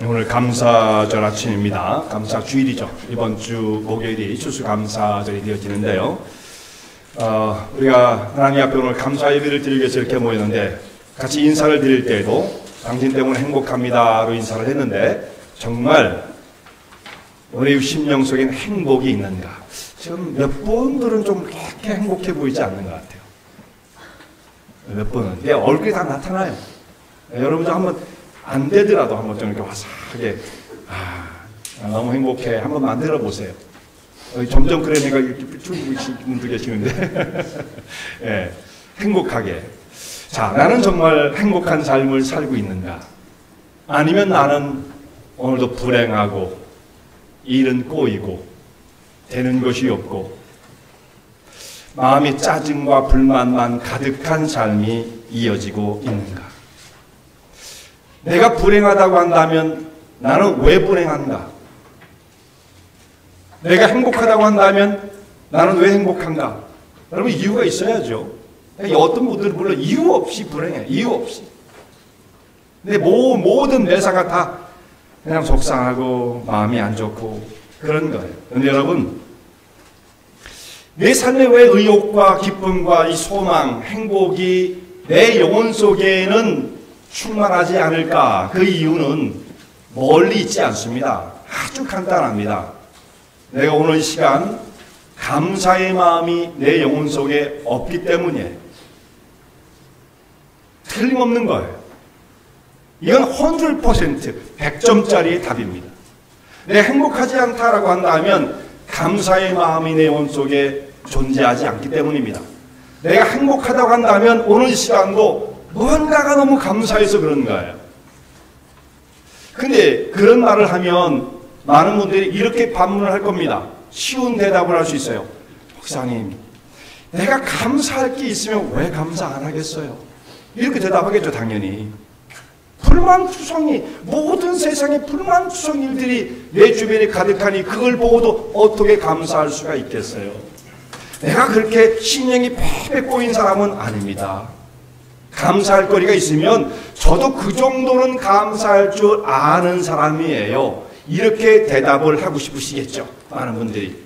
오늘 감사절 아침입니다. 감사주일이죠. 이번 주 목요일이 추수감사절이 되어지는데요. 우리가 하나님 앞에 오늘 감사 예배를 드리기 위해서 이렇게 모였는데 같이 인사를 드릴 때에도 당신 때문에 행복합니다로 인사를 했는데 정말 우리 심령 속에는 행복이 있는가? 지금 몇 분들은 좀 그렇게 행복해 보이지 않는 것 같아요. 몇 분은. 내 얼굴이 다 나타나요. 여러분도 한번 안 되더라도 한번 좀 이렇게 화사하게 너무 행복해 한번 만들어 보세요. 점점 그러니까 이렇게 출구신 분들 계시는데 예, 행복하게. 자, 나는 정말 행복한 삶을 살고 있는가? 아니면 나는 오늘도 불행하고 일은 꼬이고 되는 것이 없고 마음이 짜증과 불만만 가득한 삶이 이어지고 있는가? 내가 불행하다고 한다면 나는 왜 불행한가? 내가 행복하다고 한다면 나는 왜 행복한가? 여러분 이유가 있어야죠. 어떤 분들은 물론 이유 없이 불행해. 이유 없이. 근데 모든 매사가 다 그냥 속상하고 마음이 안 좋고 그런 거예요. 그런데 여러분 내 삶에 왜 의욕과 기쁨과 이 소망, 행복이 내 영혼 속에는 충만하지 않을까? 그 이유는 멀리 있지 않습니다. 아주 간단합니다. 내가 오늘 이 시간 감사의 마음이 내 영혼 속에 없기 때문이에요. 틀림없는 거예요. 이건 100%, 100점짜리의 답입니다. 내가 행복하지 않다라고 한다면 감사의 마음이 내 영혼 속에 존재하지 않기 때문입니다. 내가 행복하다고 한다면 오늘 이 시간도 뭔가가 너무 감사해서 그런 거예요. 근데 그런 말을 하면 많은 분들이 이렇게 반문을 할 겁니다. 쉬운 대답을 할 수 있어요. 목사님, 내가 감사할 게 있으면 왜 감사 안 하겠어요? 이렇게 대답하겠죠, 당연히. 불만투성이, 모든 세상에 불만투성 일들이 내 주변에 가득하니 그걸 보고도 어떻게 감사할 수가 있겠어요? 내가 그렇게 신령이 폐배 꼬인 사람은 아닙니다. 감사할 거리가 있으면 저도 그 정도는 감사할 줄 아는 사람이에요. 이렇게 대답을 하고 싶으시겠죠, 많은 분들이.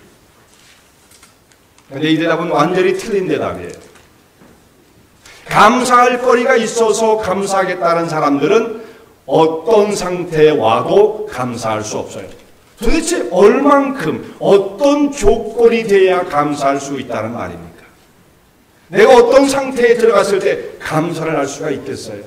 그런데 이 대답은 완전히 틀린 대답이에요. 감사할 거리가 있어서 감사하겠다는 사람들은 어떤 상태에 와도 감사할 수 없어요. 도대체 얼만큼, 어떤 조건이 돼야 감사할 수 있다는 말입니까? 내가 어떤 상태에 들어갔을 때 감사를 할 수가 있겠어요?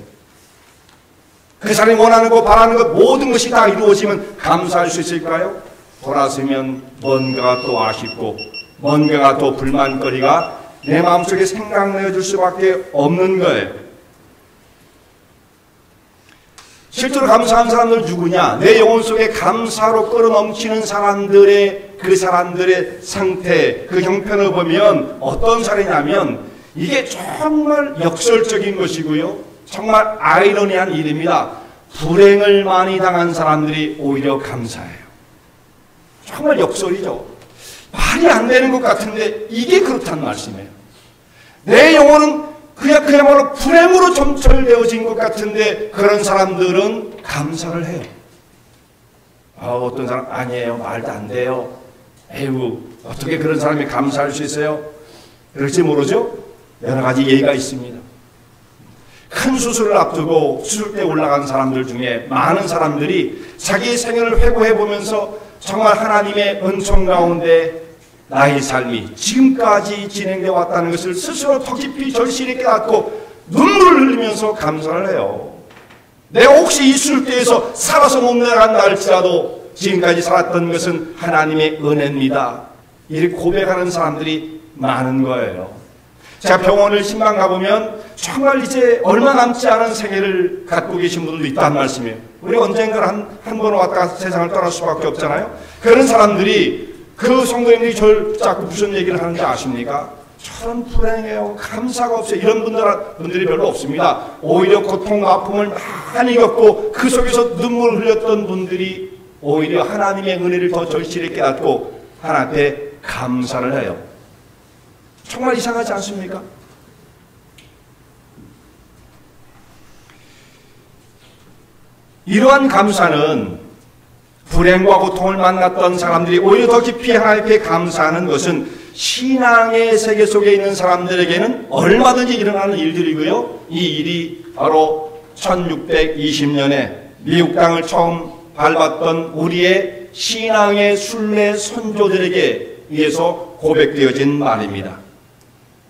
그 사람이 원하는 것, 바라는 것, 모든 것이 다 이루어지면 감사할 수 있을까요? 돌아서면 뭔가가 또 아쉽고 뭔가가 또 불만거리가 내 마음속에 생각내어줄 수밖에 없는 거예요. 실제로 감사한 사람들 누구냐? 내 영혼 속에 감사로 끌어넘치는 사람들의 그 사람들의 상태, 그 형편을 보면 어떤 사례냐면 이게 정말 역설적인 것이고요. 정말 아이러니한 일입니다. 불행을 많이 당한 사람들이 오히려 감사해요. 정말 역설이죠. 말이 안 되는 것 같은데 이게 그렇다는 말씀이에요. 내 영혼은 그야말로 불행으로 점철되어진 것 같은데 그런 사람들은 감사를 해요. 어떤 사람 아니에요. 말도 안 돼요. 에휴, 어떻게 그런 사람이 감사할 수 있어요? 그럴지 모르죠? 여러 가지 예가 있습니다. 큰 수술을 앞두고 수술대에 올라간 사람들 중에 많은 사람들이 자기의 생애를 회고해보면서 정말 하나님의 은총 가운데 나의 삶이 지금까지 진행되어 왔다는 것을 스스로 더 깊이 절실히 깨닫고 눈물을 흘리면서 감사를 해요. 내가 혹시 이 수술대에서 살아서 못 나간다 할지라도 지금까지 살았던 것은 하나님의 은혜입니다. 이렇게 고백하는 사람들이 많은 거예요. 제가 병원을 신방 가보면 정말 이제 얼마 남지 않은 생애를 갖고 계신 분들도 있다는 말씀이에요. 우리 언젠가 한 번 왔다가 세상을 떠날 수밖에 없잖아요. 그런 사람들이 그 성도님들이 저를 자꾸 무슨 얘기를 하는지 아십니까? 저는 불행해요. 감사가 없어요. 이런 분들이 별로 없습니다. 오히려 고통과 아픔을 많이 겪고 그 속에서 눈물을 흘렸던 분들이 오히려 하나님의 은혜를 더 절실히 깨닫고 하나님 앞에 감사를 해요. 정말 이상하지 않습니까? 이러한 감사는 불행과 고통을 만났던 사람들이 오히려 더 깊이 하나님께 감사하는 것은 신앙의 세계 속에 있는 사람들에게는 얼마든지 일어나는 일들이고요. 이 일이 바로 1620년에 미국 땅을 처음 밟았던 우리의 신앙의 순례 선조들에게 의해서 고백되어진 말입니다.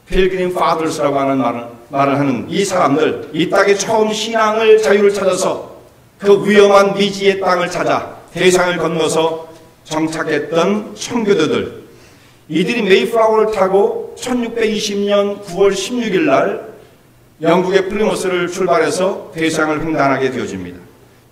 필그림 파더스라고 하는 말을 하는 이 사람들, 이 땅에 처음 신앙을 자유를 찾아서 그 위험한 미지의 땅을 찾아 대상을 건너서 정착했던 청교도들, 이들이 메이플라워를 타고 1620년 9월 16일 날 영국의 플리머스를 출발해서 대상을 횡단하게 되어집니다.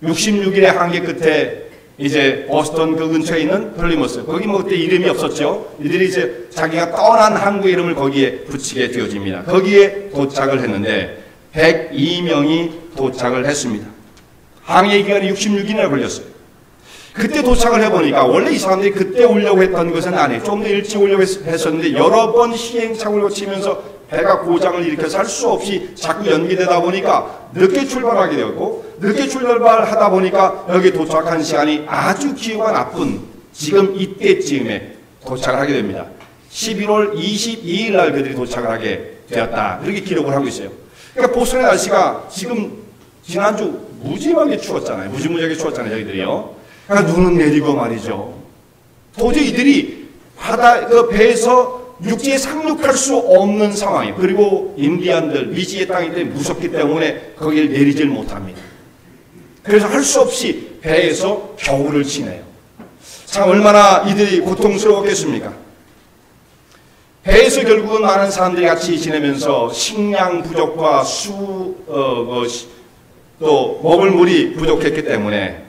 66일의 항해 끝에 이제 보스턴 그 근처에 있는 플리머스, 거기 뭐 그때 이름이 없었죠. 이들이 이제 자기가 떠난 항구 이름을 거기에 붙이게 되어집니다. 거기에 도착을 했는데 102명이 도착을 했습니다. 항해 기간이 66일이나 걸렸어요. 그때 도착을 해보니까 원래 이 사람들이 그때 오려고 했던 것은 아니에요. 좀 더 일찍 오려고 했었는데 여러 번 시행착오를 거치면서 배가 고장을 일으켜서 할 수 없이 자꾸 연기되다 보니까 늦게 출발하게 되었고, 늦게 출발하다 보니까 여기 도착한 시간이 아주 기후가 나쁜 지금 이때쯤에 도착을 하게 됩니다. 11월 22일 날 그들이 도착을 하게 되었다. 이렇게 기록을 하고 있어요. 그러니까 보스턴의 날씨가 지금 지난주 무지하게 추웠잖아요. 무지무지하게 추웠잖아요. 여기들이요. 그러니까 눈은 내리고 말이죠. 도저히 이들이 그 배에서 육지에 상륙할 수 없는 상황이에요. 그리고 인디안들, 미지의 땅이기 때문에 무섭기 때문에 거기를 내리질 못합니다. 그래서 할 수 없이 배에서 겨울을 지내요. 참 얼마나 이들이 고통스러웠겠습니까? 배에서 결국은 많은 사람들이 같이 지내면서 식량 부족과 또 먹을 물이 부족했기 때문에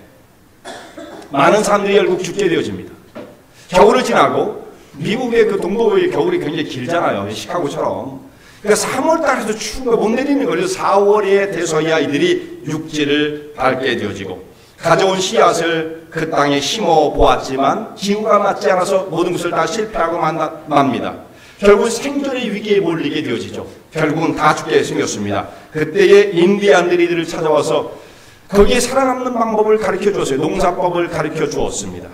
많은 사람들이 결국 죽게 되어집니다. 겨울을 지나고 미국의 그 동부의 겨울이 굉장히 길잖아요. 시카고처럼. 그러니까 3월달에도 추운 거 못 내리는 거예요. 4월에 돼서야 이들이 육지를 밟게 되어지고 가져온 씨앗을 그 땅에 심어 보았지만 기후가 맞지 않아서 모든 것을 다 실패하고 맙니다. 결국 생존의 위기에 몰리게 되어지죠. 결국은 다 죽게 생겼습니다. 그때에 인디안들이 이들을 찾아와서 거기에 살아남는 방법을 가르쳐 주었어요. 농사법을 가르쳐 주었습니다.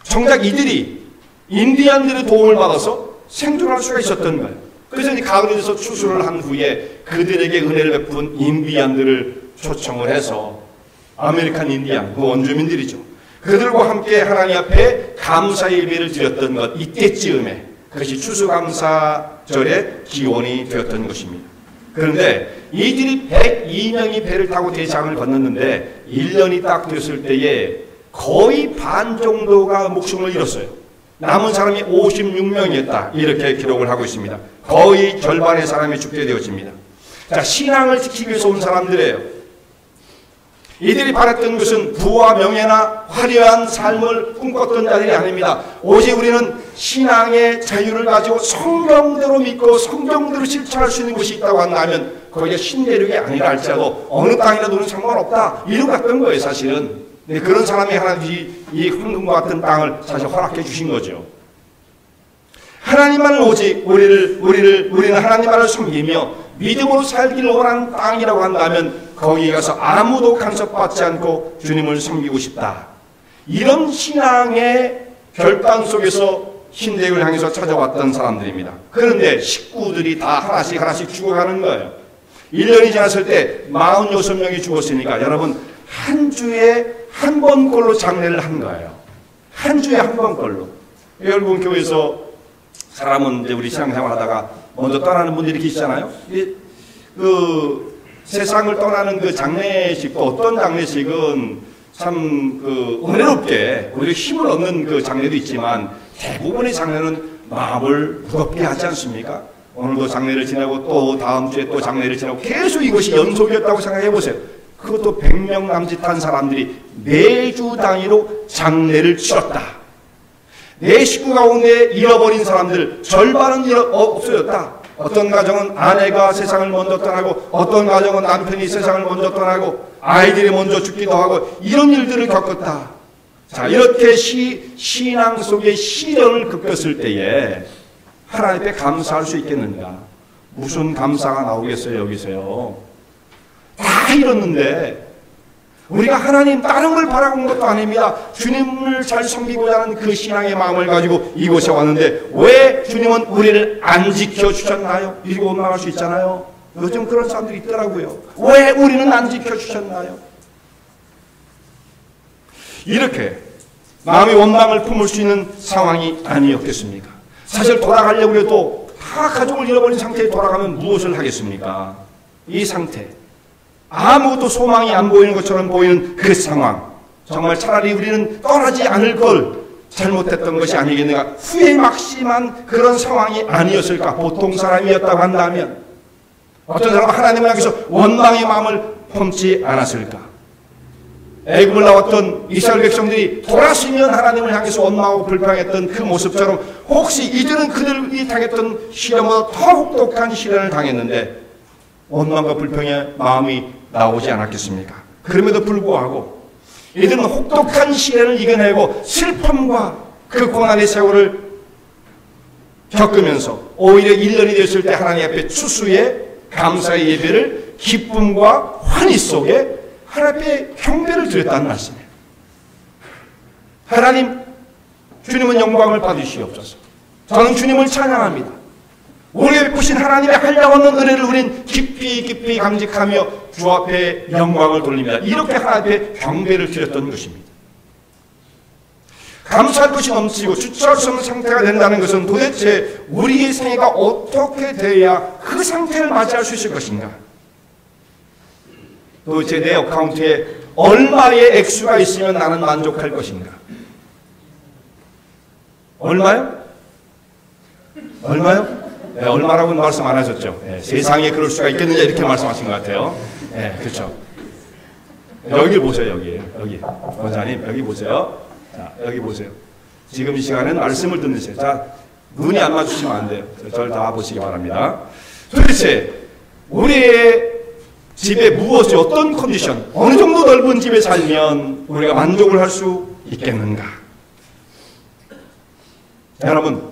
정작 이들이 인디안들의 도움을 받아서 생존할 수가 있었던 거예요. 그래서 이 가을에 대해서 추수를 한 후에 그들에게 은혜를 베푼 인디안들을 초청을 해서 아메리칸 인디안, 그 원주민들이죠. 그들과 함께 하나님 앞에 감사 예배를 드렸던 것, 이때쯤에 그것이 추수감사절의 기원이 되었던 것입니다. 그런데 이들이 102명이 배를 타고 대장을 건넜는데 1년이 딱 되었을 때에 거의 반 정도가 목숨을 잃었어요. 남은 사람이 56명이었다. 이렇게 기록을 하고 있습니다. 거의 절반의 사람이 죽게 되어집니다. 자, 신앙을 지키기 위해서 온 사람들이에요. 이들이 바랬던 것은 부와 명예나 화려한 삶을 꿈꿨던 자들이 아닙니다. 오직 우리는 신앙의 자유를 가지고 성경대로 믿고 성경대로 실천할 수 있는 것이 있다고 한다면 거기에 신대륙이 아니라 할지라도 어느 땅이라도 우리는 상관없다. 이러고 갔던 거예요, 사실은. 그런 사람이 하나님이 이 황금과 같은 땅을 사실 허락해 주신 거죠. 하나님만을 오직 우리는 하나님만을 섬기며 믿음으로 살기를 원하는 땅이라고 한다면 거기에 가서 아무도 간섭받지 않고 주님을 섬기고 싶다. 이런 신앙의 결단 속에서 신대륙을 향해서 찾아왔던 사람들입니다. 그런데 식구들이 다 하나씩 죽어가는 거예요. 1년이 지났을 때 46명이 죽었으니까 여러분 한 주에 한 번꼴로 장례를 한 거예요. 한 주에 한 번꼴로. 여러분 교회에서 사람은 이제 우리 신앙생활 하다가 먼저 떠나는 분들이 계시잖아요. 그 세상을 떠나는 그 장례식도 어떤 장례식은 참 그 은혜롭게 오히려 힘을 얻는 그 장례도 있지만 대부분의 장례는 마음을 무겁게 하지 않습니까? 오늘도 장례를 지내고 또 다음 주에 또 장례를 지내고 계속 이것이 연속이었다고 생각해 보세요. 그것도 100명 남짓한 사람들이 매주 단위로 장례를 치렀다. 내 식구 가운데 잃어버린 사람들 절반은 없어졌다. 어떤 가정은 아내가 세상을 먼저 떠나고 어떤 가정은 남편이 세상을 먼저 떠나고 아이들이 먼저 죽기도 하고 이런 일들을 겪었다. 자, 이렇게 신앙 속에 시련을 겪었을 때에 하나님 앞에 감사할 수 있겠는가? 무슨 감사가 나오겠어요, 여기서요? 다 잃었는데 우리가 하나님 다른 걸 바라본 것도 아닙니다. 주님을 잘 섬기고자 하는 그 신앙의 마음을 가지고 이곳에 왔는데 왜 주님은 우리를 안 지켜주셨나요? 이러고 원망할 수 있잖아요. 요즘 그런 사람들이 있더라고요. 왜 우리는 안 지켜주셨나요? 이렇게 마음의 원망을 품을 수 있는 상황이 아니었겠습니까? 사실 돌아가려고 해도 다 가족을 잃어버린 상태에 돌아가면 무엇을 하겠습니까? 이 상태, 아무것도 소망이 안 보이는 것처럼 보이는 그 상황, 정말 차라리 우리는 떠나지 않을 걸 잘못했던 것이 아니겠는가, 후회 막심한 그런 상황이 아니었을까? 보통 사람이었다고 한다면 어떤 사람은 하나님을 향해서 원망의 마음을 품지 않았을까? 애굽을 나왔던 이스라엘 백성들이 돌아서면 하나님을 향해서 원망하고 불평했던 그 모습처럼 혹시 이들은 그들이 당했던 시련보다 더 혹독한 시련을 당했는데 원망과 불평의 마음이 나오지 않았겠습니까? 그럼에도 불구하고 이들은 혹독한 시련을 이겨내고 슬픔과 그 고난의 세월을 겪으면서 오히려 1년이 됐을 때 하나님 앞에 추수의 감사의 예배를 기쁨과 환희 속에 하나님 앞에 경배를 드렸다는 말씀이에요. 하나님, 주님은 영광을 받으시옵소서. 저는 주님을 찬양합니다. 우리에게 베푸신 하나님의 한량없는 은혜를 우린 깊이 감직하며 주 앞에 영광을 돌립니다. 이렇게 하나님 앞에 경배를 드렸던 것입니다. 감사할 것이 넘치고 주체할 수 없는 상태가 된다는 것은 도대체 우리의 생애가 어떻게 돼야 그 상태를 맞이할 수 있을 것인가? 도대체 내 어카운트에 얼마의 액수가 있으면 나는 만족할 것인가? 얼마요? 얼마요? 네, 얼마라고는 말씀 안 하셨죠? 네, 세상에 그럴 수가 있겠느냐 이렇게 말씀하신 것 같아요. 네, 그렇죠. 여기를 보세요. 여기 원장님 여기 보세요. 자, 여기 보세요. 지금 이 시간에는 말씀을 듣는 시간. 자, 눈이 안 맞추시면 안 돼요. 저를 다 보시기 바랍니다. 도대체 우리의 집에 무엇이 어떤 컨디션, 어느 정도 넓은 집에 살면 우리가 만족을 할 수 있겠는가? 여러분,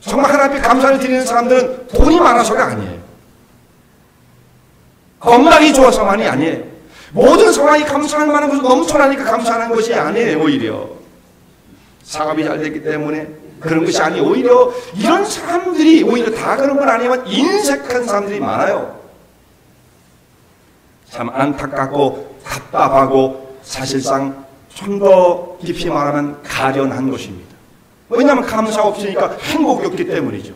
정말 하나님 앞에 감사를 드리는 사람들은 돈이 많아서가 아니에요. 건강이 좋아서만이 아니에요. 모든 상황이 감사할 만한 것으로 넘쳐나니까 감사하는 것이 아니에요. 오히려 사업이 잘 됐기 때문에 그런 것이 아니에요. 오히려 이런 사람들이 오히려 다 그런 건 아니지만 인색한 사람들이 많아요. 참 안타깝고 답답하고 사실상 좀 더 깊이 말하면 가련한 것입니다. 왜냐하면 감사 없으니까 행복이 없기 때문이죠.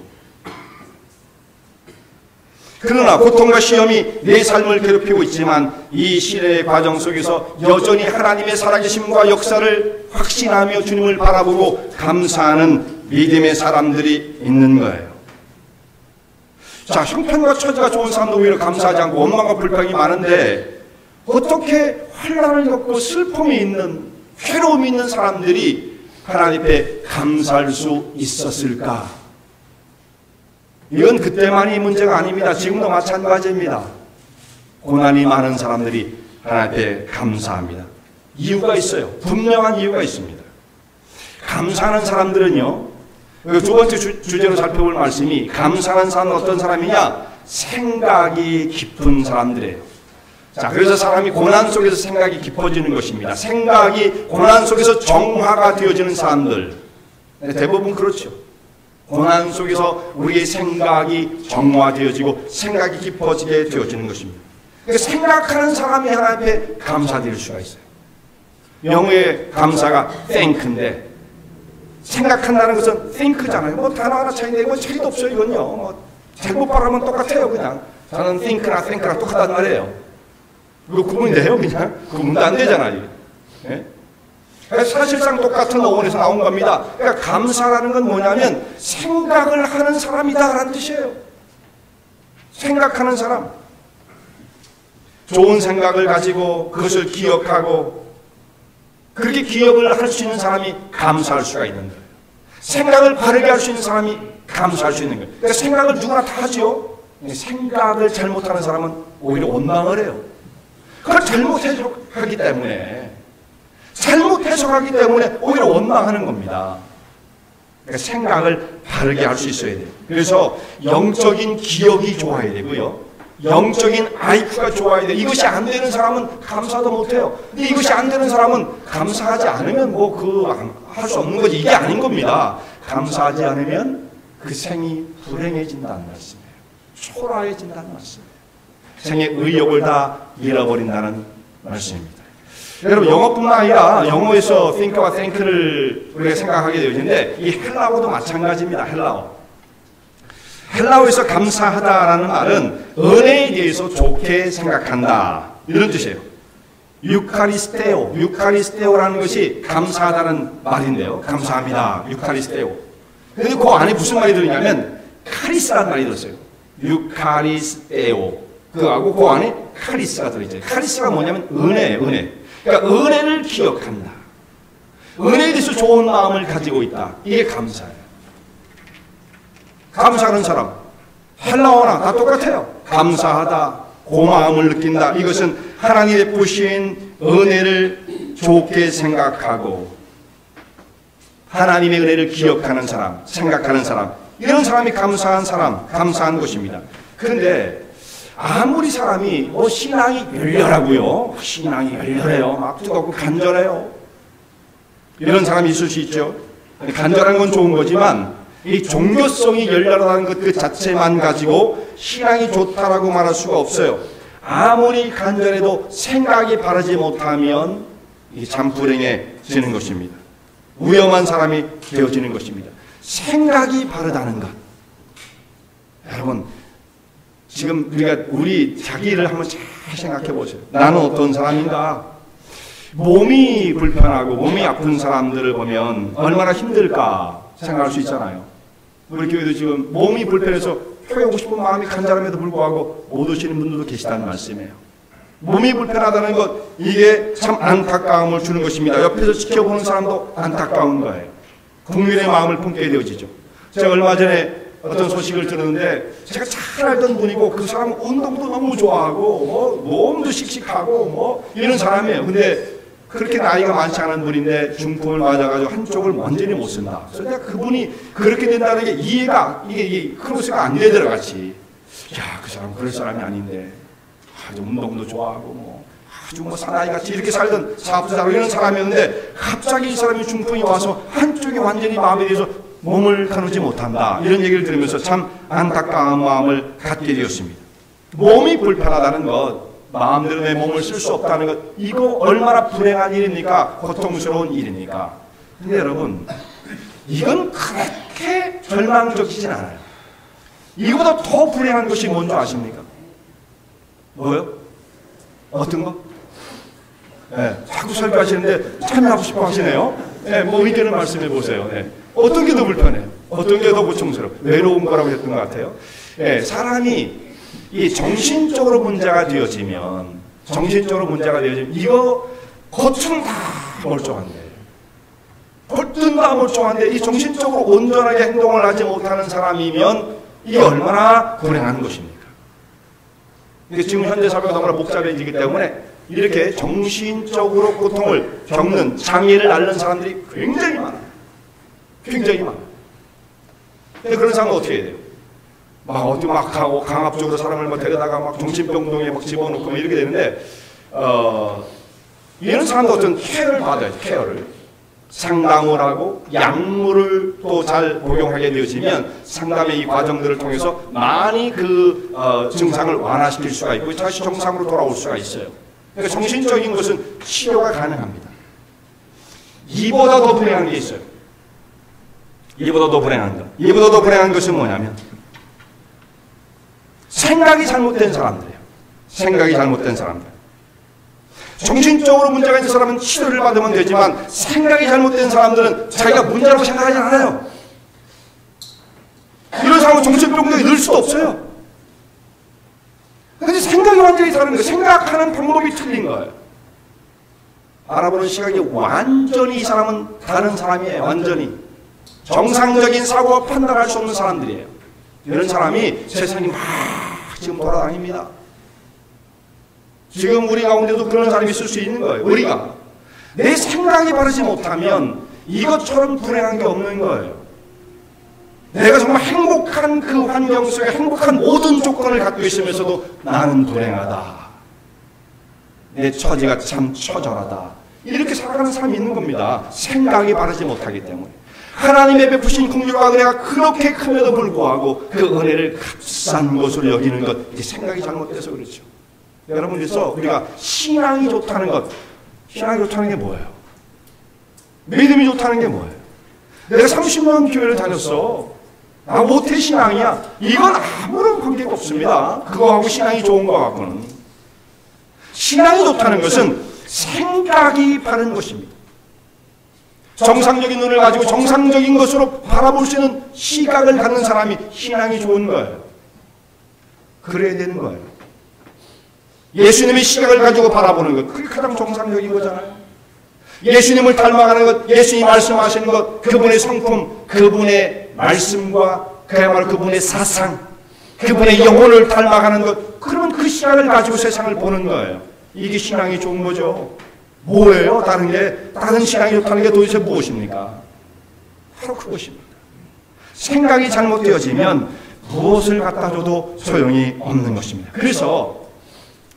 그러나 고통과 시험이 내 삶을 괴롭히고 있지만 이 시련의 과정 속에서 여전히 하나님의 살아계심과 역사를 확신하며 주님을 바라보고 감사하는 믿음의 사람들이 있는 거예요. 자, 형편과 처지가 좋은 사람도 오히려 감사하지 않고 원망과 불평이 많은데 어떻게 환난을 겪고 슬픔이 있는, 괴로움이 있는 사람들이 하나님 앞에 감사할 수 있었을까? 이건 그때만이 문제가 아닙니다. 지금도 마찬가지입니다. 고난이 많은 사람들이 하나님 앞에 감사합니다. 이유가 있어요. 분명한 이유가 있습니다. 감사하는 사람들은요, 두 번째 주제로 살펴볼 말씀이 감사하는 사람은 어떤 사람이냐? 생각이 깊은 사람들이에요. 자, 그래서 사람이 고난 속에서 생각이 깊어지는 것입니다. 생각이 고난 속에서 정화가 되어지는 사람들. 대부분 그렇죠. 고난 속에서 우리의 생각이 정화되어지고 생각이 깊어지게 되어지는 것입니다. 그러니까 생각하는 사람이 하나님 앞에 감사드릴 수가 있어요. 영어의 감사가 thank인데 생각한다는 것은 think잖아요. 뭐 단어 하나 차이인데 뭐 차이도 없어요. 이건요. 뭐 잘못 발음하면 똑같아요. 그냥 저는 think나 thank랑 똑같단 말이에요. 이거 구분이 돼요? 그냥 구분도 안 되잖아요. 네? 사실상 똑같은 어원에서 나온 겁니다. 그러니까 감사라는 건 뭐냐면 생각을 하는 사람이다라는 뜻이에요. 생각하는 사람. 좋은 생각을 가지고 그것을 기억하고 그렇게 기억을 할 수 있는 사람이 감사할 수가 있는 거예요. 생각을 바르게 할 수 있는 사람이 감사할 수 있는 거예요. 그러니까 생각을 누구나 다 하죠. 생각을 잘못하는 사람은 오히려 원망을 해요. 그걸 잘못 해석하기 때문에 오히려 원망하는 겁니다. 그러니까 생각을 바르게 할 수 있어야 돼요. 그래서 영적인 기억이 좋아야 되고요. 영적인 IQ가 좋아야 돼. 이것이 안 되는 사람은 감사도 못해요. 근데 이것이 안 되는 사람은 감사하지 않으면 할 수 없는 거지. 이게 아닌 겁니다. 감사하지 않으면 그 생이 불행해진다는 말씀이에요. 초라해진다는 말씀이에요. 생의 의욕을 다 잃어버린다는 말씀입니다. 여러분, 영어뿐만 아니라 영어에서 think와 thank를 우리가 생각하게 되어지는데 이 헬라어도 마찬가지입니다. 헬라어에서 감사하다라는 말은 은혜에 대해서 좋게 생각한다, 이런 뜻이에요. 유카리스테오라는 것이 감사하다는 말인데요. 감사합니다. 유카리스테오. 근데 그 안에 무슨 말이 들어있냐면 카리스라는 말이 들었어요. 유카리스테오. 그거하고 그 안에 카리스가 들어있어요. 카리스가 뭐냐면 은혜예요. 은혜. 그러니까 은혜를 기억한다. 은혜에 대해서 좋은 마음을 가지고 있다. 이게 감사예요. 감사하는 사람, 헬라어나 다 똑같아요. 감사하다, 고마움을 느낀다. 이것은 하나님의 베푸신 은혜를 좋게 생각하고 하나님의 은혜를 기억하는 사람, 생각하는 사람, 이런 사람이 감사한 사람, 감사한 것입니다. 그런데 아무리 사람이 신앙이 열렬하고요, 신앙이 열렬해요, 막 뜨겁고 간절해요, 이런 사람이 있을 수 있죠. 간절한 건 좋은 거지만 이 종교성이 열렬하다는 것 그 자체만 가지고 신앙이 좋다라고 말할 수가 없어요. 아무리 간절해도 생각이 바르지 못하면 이게 참 불행해지는 것입니다. 위험한 사람이 되어지는 것입니다. 생각이 바르다는 것. 여러분, 지금 우리 자기를 한번 잘 생각해 보세요. 나는 어떤 사람인가? 몸이 불편하고 몸이 아픈 사람들을 보면 얼마나 힘들까 생각할 수 있잖아요. 우리 교회도 지금 몸이 불편해서 교회 오고 싶은 마음이 간절함에도 불구하고 못 오시는 분들도 계시다는 말씀이에요. 몸이 불편하다는 것, 이게 참 안타까움을 주는 것입니다. 옆에서 지켜보는 사람도 안타까운 거예요. 국민의 마음을 품게 되어지죠. 제가 얼마 전에 어떤 소식을 들었는데 제가 잘 알던 분이고 그 사람은 운동도 너무 좋아하고 몸도 씩씩하고 이런 사람이에요. 근데 그렇게 나이가 많지 않은 분인데 중풍을 맞아가지고 한쪽을 완전히 못 쓴다. 그래서 내가 그분이 그렇게 된다는 게 이해가, 이게 크로스가 안 되더라 같이. 야, 그 사람 그럴 사람이 아닌데 아주 운동도 좋아하고 아주 사나이같이 이렇게 살던 사업자로 이런 사람이었는데 갑자기 이 사람이 중풍이 와서 한쪽이 완전히 마음에 대해서 몸을 가누지 못한다. 이런 얘기를 들으면서 참 안타까운 마음을 갖게 되었습니다. 몸이 불편하다는 것, 마음대로 내 몸을 쓸 수 없다는 것, 이거 얼마나 불행한 일입니까? 고통스러운 일입니까? 근데 여러분, 이건 그렇게 절망적이진 않아요. 이거보다 더 불행한 것이 뭔지 아십니까? 뭐요? 어떤 거? 네, 자꾸 설교하시는데 참여하고 싶어 하시네요. 네, 의견을 말씀해 보세요. 네. 어떤 게 더 불편해요? 어떤 게 더 고통스러워요? 외로운 거라고 했던 것 같아요. 네, 사람이 이 정신적으로 문제가 되어지면 이거 겉은 다 멀쩡한데 겉은 다 멀쩡한데 이 정신적으로 온전하게 행동을 하지 못하는 사람이면 이게 얼마나 불행한 것입니까? 지금 현대 사회가 너무나 복잡해지기 때문에 이렇게 정신적으로 고통을 겪는 장애를 앓는 사람들이 굉장히 많아요. 굉장히 많아요. 근데 그런 사람은 어떻게 해야 돼요? 강압적으로 사람을 데려다가 정신병동에 집어넣고 이렇게 되는데, 이런 사람도 어떤 케어를 받아요. 케어를. 상담을 하고 약물을 또 잘 복용하게 되어지면 상담의 이 과정들을 통해서 많이 그 증상을 완화시킬 수가 있고 다시 정상으로 돌아올 수가 있어요. 그러니까 정신적인 것은 치료가 가능합니다. 이보다 더 불행한 게 있어요. 이보다 더 불행한 것은 뭐냐면 생각이 잘못된 사람들이에요. 정신적으로 문제가 있는 사람은 치료를 받으면 되지만 생각이 잘못된 사람들은 자기가 문제라고 생각하지 않아요. 이런 사람은 정신병동에 넣을 수도 없어요. 근데 생각이 완전히 다른 거예요. 생각하는 방법이 틀린 거예요. 알아보는 시각이 완전히 이 사람은 다른 사람이에요. 완전히. 정상적인 사고와 판단할 수 없는 사람들이에요. 이런 사람이 세상이 막 지금 돌아다닙니다. 지금 우리 가운데도 그런 사람이 있을 수 있는 거예요. 우리가 내 생각이 바르지 못하면 이것처럼 불행한 게 없는 거예요. 내가 정말 행복한 그 환경 속에 행복한 모든 조건을 갖고 있으면서도 나는 불행하다. 내 처지가 참 처절하다. 이렇게 살아가는 사람이 있는 겁니다. 생각이 바르지 못하기 때문에. 하나님의 베푸신 긍휼과 은혜가 그렇게 큼에도 불구하고 그 은혜를 값싼 것으로 여기는 것, 이제 생각이 잘못돼서 그렇죠. 여러분, 그래서 우리가 신앙이 좋다는 것, 신앙이 좋다는 게 뭐예요? 믿음이 좋다는 게 뭐예요? 내가 30년 교회를 다녔어. 나 모태 신앙이야. 이건 아무런 관계가 없습니다. 그거하고 신앙이 좋은 거하고는. 신앙이 좋다는 것은 생각이 바른 것입니다. 정상적인 눈을 가지고 정상적인 것으로 바라볼 수 있는 시각을 갖는 사람이 신앙이 좋은 거예요. 그래야 되는 거예요. 예수님의 시각을 가지고 바라보는 것, 그게 가장 정상적인 거잖아요. 예수님을 닮아가는 것, 예수님이 말씀하시는 것, 그분의 성품, 그분의 말씀과 그야말로 그분의 사상, 그분의 영혼을 닮아가는 것, 그러면 그 시각을 가지고 세상을 보는 거예요. 이게 신앙이 좋은 거죠. 뭐예요? 다른 신앙이 좋다는 게 도대체 무엇입니까? 바로 그것입니다. 생각이 잘못되어지면 무엇을 갖다 줘도 소용이 없는 것입니다. 그래서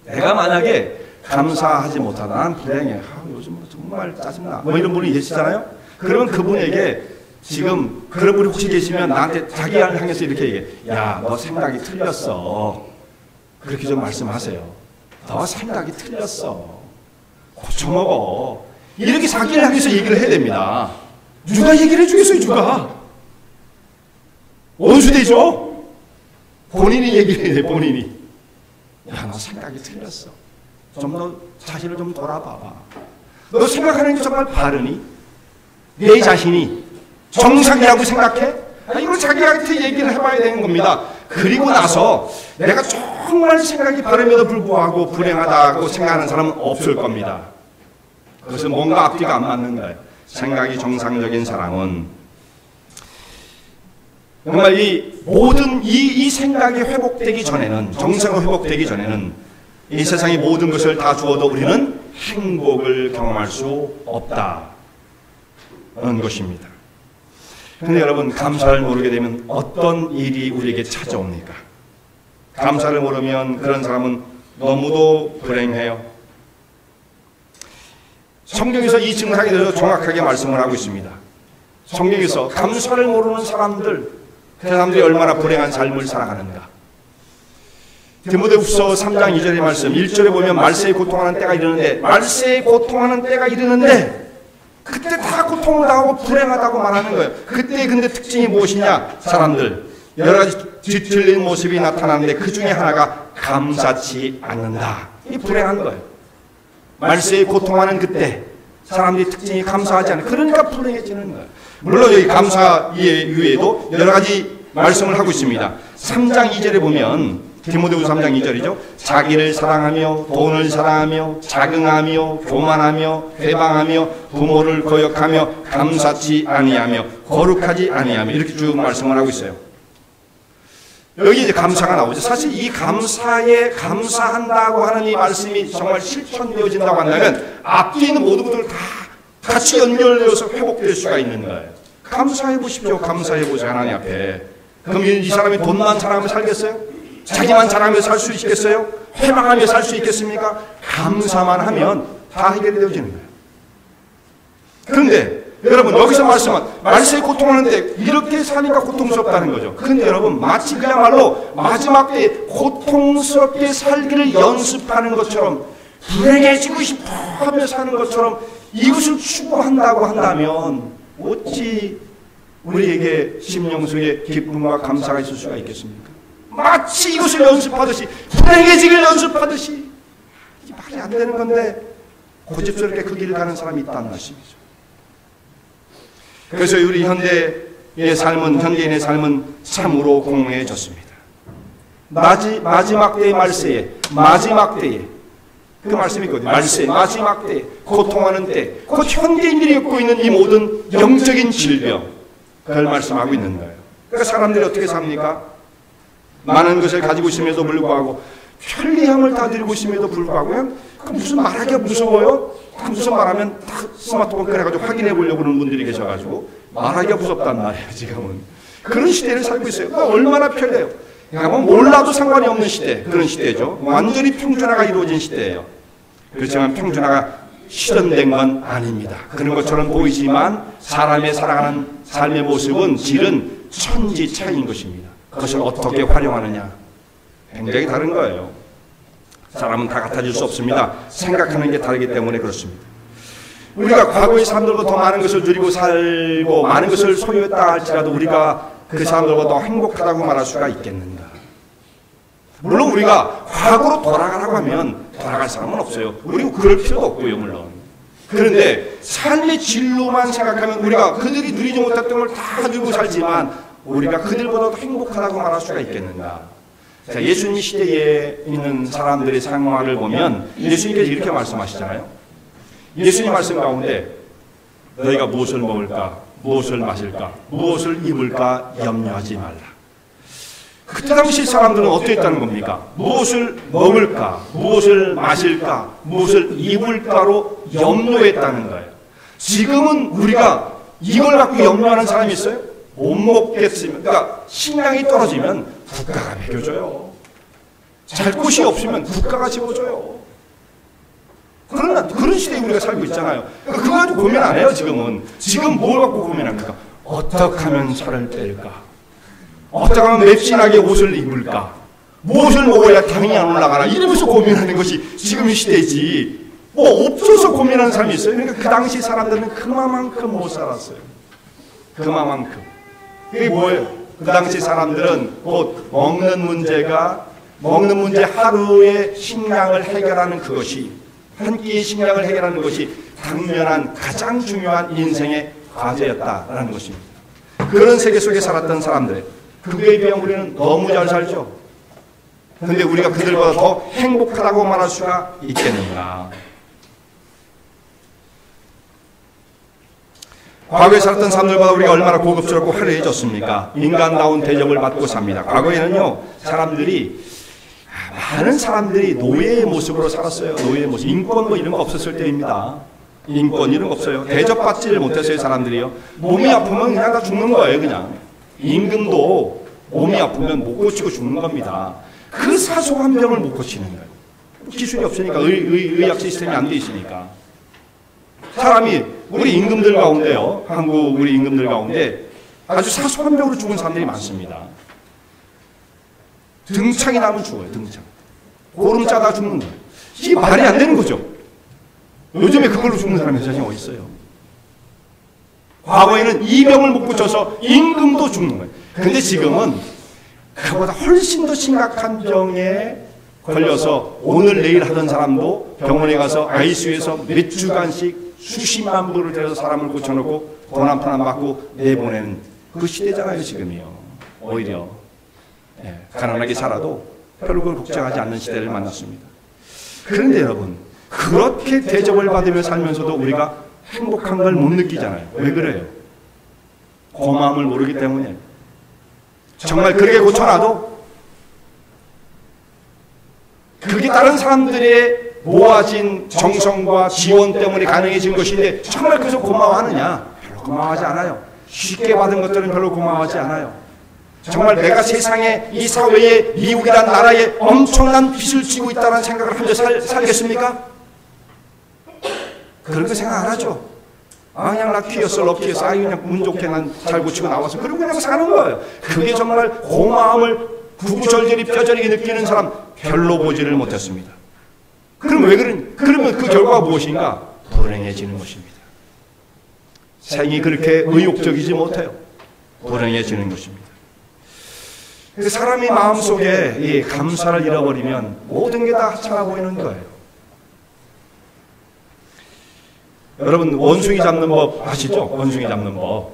내가 만약에 감사하지 못하다, 난 불행해, 요즘 정말 짜증나, 뭐 이런 분이 계시잖아요. 그러면 그분에게 지금 그런 분이 혹시 계시면 나한테 자기를 향해서 이렇게 얘기해. 야, 너 생각이 틀렸어. 그렇게 좀 말씀하세요. 너 생각이 틀렸어. 고쳐먹어. 이렇게 자기를 향해서 얘기를 해야 됩니다. 누가 얘기를 해주겠어요, 누가? 원수되죠? 본인이 얘기를 해야 돼, 본인이. 야, 너 생각이 틀렸어. 좀 너 자신을 좀 돌아봐봐. 너 생각하는 게 정말 바르니? 내 자신이 정상이라고 생각해? 이걸 자기한테 얘기를 해봐야 되는 겁니다. 그리고 나서 내가 정말 생각이 바름에도 불구하고 불행하다고 생각하는 사람은 없을 겁니다. 그것은 뭔가 앞뒤가 안 맞는 거예요. 생각이 정상적인 사람은 정말 이 모든 이 생각이 회복되기 전에는, 정상으로 회복되기 전에는 이 세상의 모든 것을 다 주어도 우리는 행복을 경험할 수 없다는 것입니다. 그런데 여러분, 감사를 모르게 되면 어떤 일이 우리에게 찾아옵니까? 감사를 모르면 그런 사람은 너무도 불행해요. 성경에서 이 증상에 대해서 정확하게 말씀을 하고 있습니다. 성경에서 감사를 모르는 사람들, 그 사람들이 얼마나 불행한 삶을 살아가는가. 디모데후서 3장 2절의 말씀, 1절에 보면 말세에 고통하는 때가 이르는데, 말세에 고통하는 때가 이르는데 그때 다 고통을 당하고 불행하다고 말하는 거예요. 그때 근데 특징이 무엇이냐? 사람들 여러 가지 뒤틀린 모습이 나타나는데 그 중에 하나가 감사치 않는다. 이 불행한 거예요. 말세에 고통하는 그때 사람들이 특징이 감사하지 않아요. 그러니까 불행해지는 거예요. 물론 여기 감사 이외에도 여러 가지 말씀을 하고 있습니다. 3장 2절에 보면, 디모데후서 3장 2절이죠. 자기를 사랑하며 돈을 사랑하며 자긍하며 교만하며 회방하며 부모를 거역하며 감사치 아니하며 거룩하지 아니하며, 이렇게 쭉 말씀을 하고 있어요. 여기 이제 감사가 나오죠. 사실 이 감사에 감사한다고 하는 이 말씀이 정말 실천되어진다고 한다면 앞뒤에 있는 모든 것들 다 같이 연결되어서 회복될 수가 있는 거예요. 감사해 보십시오. 감사해 보세요, 하나님 앞에. 그럼 이 사람이 돈만 자랑하며 살겠어요? 자기만 자랑하며 살 수 있겠어요? 회방하며 살 수 있겠습니까? 감사만 하면 다 해결이 되어지는 거예요. 그런데 여러분, 여기서 말씀한 말세에 고통하는데 이렇게 사니까 고통스럽다는 거죠. 그런데 여러분, 마치 그야말로 마지막 때에 고통스럽게 살기를 연습하는 것처럼, 불행해지고 싶어 하며 사는 것처럼 이것을 추구한다고 한다면 어찌 우리에게 심령 속에 기쁨과 감사가 있을 수가 있겠습니까? 마치 이것을 연습하듯이, 불행해지길 연습하듯이. 이게 말이 안 되는 건데 고집스럽게 그 길을 가는 사람이 있다는 말씀이죠. 그래서 우리 현대인의 삶은 참으로 공허해졌습니다. 마지막 때의 말세에, 마지막 때에, 그 말씀이 있거든요. 말세, 마지막 때에, 고통하는 때, 곧 현대인들이 겪고 있는 이 모든 영적인 질병, 그걸 말씀하고 있는 거예요. 그러니까 사람들이 어떻게 삽니까? 많은 것을 가지고 있음에도 불구하고, 편리함을 다 누리고 있음에도 불구하고, 그 무슨 말하기가 무서워요? 무슨 말하면 다 스마트폰 꺼내가지고 확인해 보려고 하는 분들이 계셔가지고 말하기가 무섭단 말이에요, 지금은. 그런 시대를 살고 있어요. 얼마나 편해요. 그러니까 몰라도 상관이 없는 시대, 그런 시대죠. 완전히 평준화가 이루어진 시대예요. 그렇지만 평준화가 실현된 건 아닙니다. 그런 것처럼 보이지만 사람의 살아가는 삶의 모습은 실은 천지 차이인 것입니다. 그것을 어떻게 활용하느냐 굉장히 다른 거예요. 사람은 다 같아질 수 없습니다. 생각하는 게 다르기 때문에 그렇습니다. 우리가 과거의 사람들보다 더 많은 것을 누리고 살고 많은 것을 소유했다 할지라도 우리가 그 사람들보다 더 행복하다고 말할 수가 있겠는가? 물론 우리가 과거로 돌아가라고 하면 돌아갈 사람은 없어요. 우리가 그럴 필요도 없고요, 물론. 그런데 삶의 진로만 생각하면 우리가 그들이 누리지 못했던 걸 다 누리고 살지만 우리가 그들보다 더 행복하다고 말할 수가 있겠는가? 자, 예수님 시대에 있는 사람들의 생활을 보면 예수님께서 이렇게 말씀하시잖아요. 예수님 말씀 가운데 너희가 무엇을 먹을까, 무엇을 마실까, 무엇을 입을까 염려하지 말라. 그때 당시 사람들은 어떠했다는 겁니까? 무엇을 먹을까, 무엇을 마실까, 무엇을 입을까로 염려했다는 거예요. 지금은 우리가 이걸 갖고 염려하는 사람이 있어요? 못 먹겠으면, 그러니까 식량이 떨어지면 국가가 먹여줘요. 잘 곳이 없으면 국가가 집어줘요. 그런 시대에 우리가 살고 있잖아요. 그러니까 그거 가지고 고민 안 해요, 지금은. 지금 뭘 갖고 고민합니까? 어떻게 하면 살을 뺄까? 어떻게 하면 맵신하게 옷을 입을까? 무엇을 먹어야 당이 안 올라가나? 이러면서 고민하는 것이 지금의 시대지. 뭐 없어서 고민하는 사람이 있어요. 그러니까 그 당시 사람들은 그만큼 못 살았어요. 그만큼. 그게 뭐예요? 그 당시 사람들은 곧 먹는 문제 하루의 식량을 해결하는 그것이 한 끼의 식량을 해결하는 것이 당면한 가장 중요한 인생의 과제였다라는 것입니다. 그런 세계 속에 살았던 사람들, 그거에 비하면 우리는 너무 잘 살죠. 그런데 우리가 그들보다 더 행복하다고 말할 수가 있겠는가? 과거에 살았던 사람들보다 우리가 얼마나 고급스럽고 화려해졌습니까? 인간다운 대접을 받고 삽니다. 과거에는요, 많은 사람들이 노예의 모습으로 살았어요. 노예의 모습. 인권 뭐 이런 거 없었을 때입니다. 인권 이런 거 없어요. 대접받지를 못했어요, 사람들이요. 몸이 아프면 그냥 다 죽는 거예요, 그냥. 임금도 몸이 아프면 못 고치고 죽는 겁니다. 그 사소한 병을 못 고치는 거예요. 기술이 없으니까, 의학 시스템이 안 돼 있으니까. 사람이, 우리 임금들 가운데요, 한국 우리 임금들 가운데 아주 사소한 병으로 죽은 사람들이 많습니다. 등창이 나면 죽어요, 등창. 고름 짜다 죽는 거예요. 이게 말이 안 되는 거죠. 요즘에 그걸로 죽는 사람이 세상에 어디 있어요? 과거에는 이 병을 못 고쳐서 임금도 죽는 거예요. 근데 지금은 그보다 훨씬 더 심각한 병에 걸려서 오늘 내일 하던 사람도 병원에 가서 ICU에서 몇 주간씩 수십만 불을 들여서 사람을 고쳐놓고 돈 한 푼 안 받고 내보내는 그 시대잖아요, 지금이요. 오히려 가난하게 살아도 별로 그걸 걱정하지 않는 시대를 만났습니다. 그런데 여러분, 그렇게 대접을 받으며 살면서도 우리가 행복한 걸 못 느끼잖아요. 왜 그래요? 고마움을 모르기 때문에. 정말 그렇게 고쳐놔도 그게 다른 사람들의 모아진 정성과 지원 때문에 가능해진 것인데 정말 그래서 고마워하느냐? 별로 고마워하지 않아요. 쉽게 받은 것들은 별로 고마워하지 않아요. 정말 내가 세상에 이 사회에 미국이란 나라에 엄청난 빚을 지고 있다는 생각을 하면서 살겠습니까? 그런 거 생각 안 하죠. 그냥 럭키였어. 그냥 운 좋게 난 잘 고치고 나와서 그러고 그냥 사는 거예요. 그게 정말 고마움을 구구절절히 뼈저리게 느끼는 사람 별로 보지를 못했습니다. 그러면 그러면 그 결과가 무엇인가? 불행해지는 것입니다. 생이 그렇게 의욕적이지 못해요. 불행해지는 것입니다. 사람이 마음속에 이 감사를 잃어버리면 모든 게 다 하찮아 보이는 거예요. 여러분, 원숭이 잡는 법 아시죠? 원숭이 잡는 법.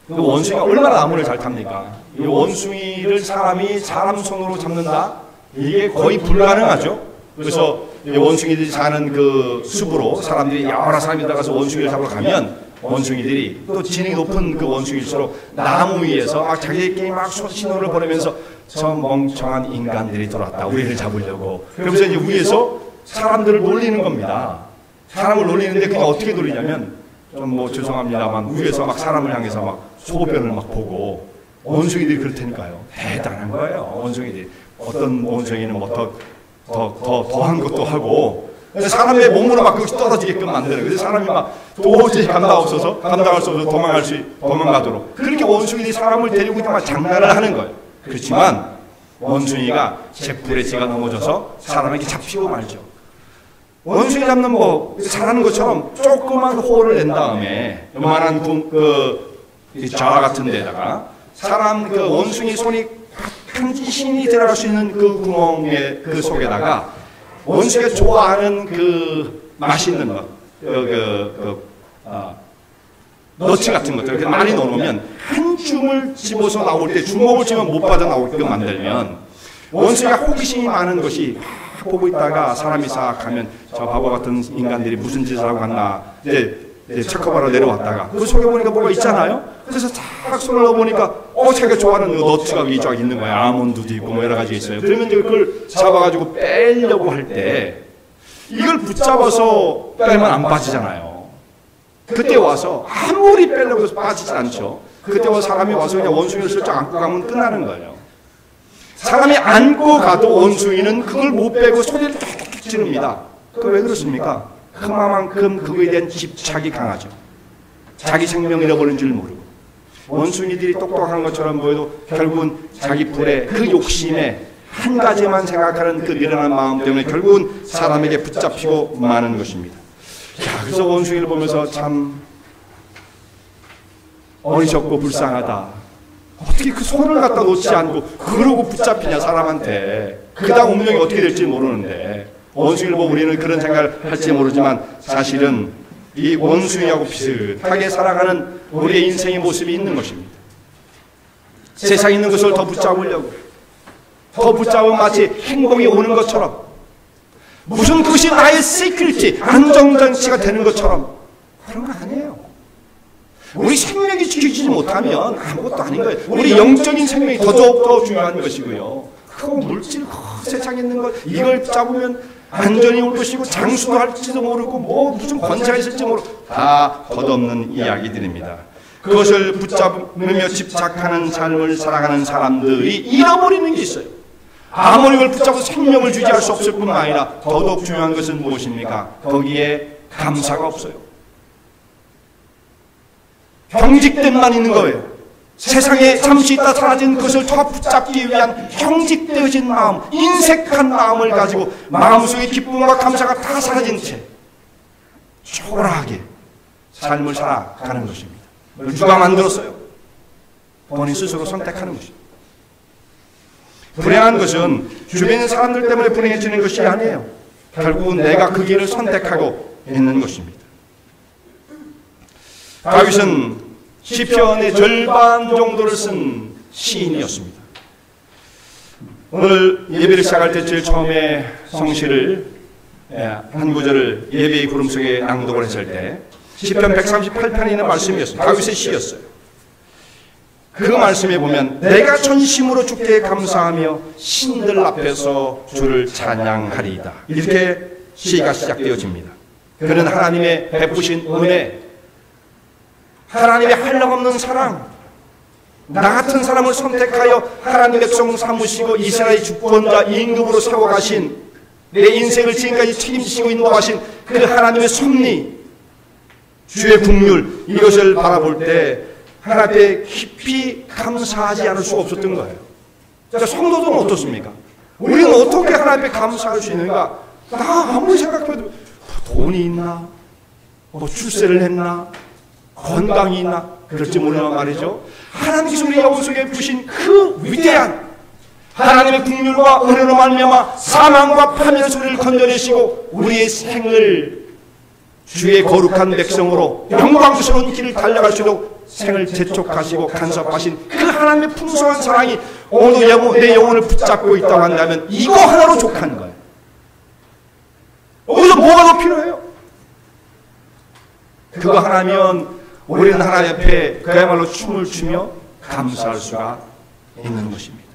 그 원숭이가 얼마나 나무를 잘 탑니까? 이 원숭이를 사람 손으로 잡는다? 이게 거의 불가능하죠? 그래서 원숭이들이 사는 그 숲으로 사람들이 여러 사람이 들어가서 원숭이를 잡으러 가면 원숭이들이 또 지능이 높은 그 원숭이일수록 나무 위에서 막 자기들끼리 막 신호를 보내면서 저 멍청한 인간들이 들어왔다. 우리를 잡으려고. 그러면서 이제 위에서 사람들을 놀리는 겁니다. 사람을 놀리는데 그게 어떻게 놀리냐면 좀 뭐 죄송합니다만 위에서 막 사람을 향해서 막 소변을 막 보고 원숭이들이 그렇다니까요. 대단한 거예요. 원숭이들이. 어떤 원숭이는 뭐 더한 것도 하고, 사람의 몸으로 막 떨어지게끔 만드는. 그래서 사람이 막 도저히 감당할 수 없어서 도망가도록. 그렇게 원숭이들이 사람을 데리고 막 장난을 하는 거예요. 그렇지만 원숭이가 잿불에 지가 넘어져서 사람에게 잡히고 말죠. 원숭이 잡는 뭐 잘하는 것처럼 조그만 호를 낸 다음에 요만한 자 같은 데다가 사람 그 원숭이 손이 간신히 들어갈 수 있는 그 구멍의 그 속에다가 원숭이가 좋아하는 그 맛있는 것, 너츠 같은 것들 이렇게 많이 넣으면 한 줌을 집어서 나올 때 주먹을 쥐면 못 빠져나오게끔 만들면 원숭이가 호기심이 많은 것이 보고 있다가 사람이 싹 가면 저 바보 같은 인간들이 무슨 짓을 하고 갔나 이제 체크하러 내려왔다가 그 속에 보니까 뭐가 있잖아요. 그래서 딱 손을 넣어보니까 자기가 좋아하는 너츠가 이쪽 있는 거예요. 아몬드도 있고 뭐 여러 가지 있어요. 그러면 이제 그걸 잡아가지고 빼려고 할 때 이걸 붙잡아서 빼면 안 빠지잖아요. 그때 와서 아무리 빼려고 해서 빠지지 않죠. 그때 와서 사람이 와서 그냥 원숭이를 슬쩍 안고 가면 끝나는 거예요. 사람이 안고 가도 원숭이는 그걸 못 빼고 소리를 뚝뚝 지릅니다. 그 왜 그렇습니까? 그만큼 그거에 대한 집착이 강하죠. 자기 생명 잃어버린 줄 모르고. 원숭이들이 똑똑한 것처럼 보여도 결국은 자기 불에 그 욕심에 한 가지만 생각하는 그 미련한 마음 때문에 결국은 사람에게 붙잡히고 마는 것입니다. 그래서 원숭이를 보면서 참 어리석고 불쌍하다. 어떻게 그 손을 갖다 놓지 않고 그러고 붙잡히냐 사람한테. 그다음 운명이 어떻게 될지 모르는데 원숭이를 보고 우리는 그런 생각을 할지 모르지만 사실은 이 원숭이하고 비슷하게 살아가는 우리의 인생의 모습이 있는 것입니다. 세상에 있는 것을 더 붙잡으려고 더 붙잡으면 마치 행복이 오는 것처럼 무슨 그것이 나의 시큐리티 안정장치가 되는 것처럼 그런 거 아니에요. 우리 생명이 지켜지지 못하면 아무것도 아닌 거예요. 우리 영적인 생명이 더 중요한 것이고요. 그 물질 세상에 있는 것 이걸 잡으면 안전이 올 것이고 장수도 할지도 모르고 뭐 무슨 권세가 있을지 모르고 다 덧없는 이야기들입니다. 그것을 붙잡으며 집착하는 삶을 살아가는 사람들이 잃어버리는 게 있어요. 아무리 그걸 붙잡아서 생명을 유지할 수 없을 뿐만 아니라 더더욱 중요한 것은 무엇입니까? 거기에 감사가 없어요. 경직됨만 있는 거예요. 세상에 잠시 있다 사라진 것을 더 붙잡기 위한 경직되어진 마음, 인색한 마음을 가지고 마음속의 기쁨과 감사가 다 사라진 채 초라하게 삶을 살아가는 것입니다. 누가 만들었어요? 본인 스스로 선택하는 것입니다. 불행한 것은 주변의 사람들 때문에 불행해지는 것이 아니에요. 결국은 내가 그 길을 선택하고 있는 것입니다. 다윗은 시편의 절반 정도를 쓴 시인이었습니다. 오늘 예배를 시작할 때 제일 처음에 성시를 한 구절을 예배의 구름 속에 낭독을 했을 때 시편 138편에 있는 말씀이었습니다. 다윗의 시였어요. 그 말씀에 보면 내가 전심으로 주께 감사하며 신들 앞에서 주를 찬양하리이다. 이렇게 시가 시작되어집니다. 그는 하나님의 베푸신 은혜, 하나님의 한량없는 사랑, 나 같은 사람을 선택하여 하나님의 백성 삼으시고 이스라엘의 주권자 임금으로 세워가신 내 인생을 지금까지 책임지시고 인도하신 그 하나님의 섭리, 주의 국률 이것을 바라볼 때 하나님께 깊이 감사하지 않을 수가 없었던 거예요. 자, 성도들은 어떻습니까? 우리는 어떻게 하나님께 감사할 수 있는가? 나 아무리 생각해도 돈이 있나? 뭐 출세를 했나? 건강이 있나? 그럴지 모르지만 말이죠. 하나님께서 우리 영혼 속에 부신 그 위대한 하나님의 국률과 은혜로 말미암아 사망과 파멸의 소리를 건져내시고 우리의 생을 주의 거룩한 백성으로 영광스러운 길을 달려갈 수 있도록 생을 재촉하시고 간섭하신 그 하나님의 풍성한 사랑이 오늘도 내 영혼을 붙잡고 있다고 한다면 이거 하나로 족한 거예요. 여기서 뭐가 더 필요해요? 그거 하나면 우리는 하나님 앞에 그야말로 춤을 추며 감사할 수가 있는 것입니다.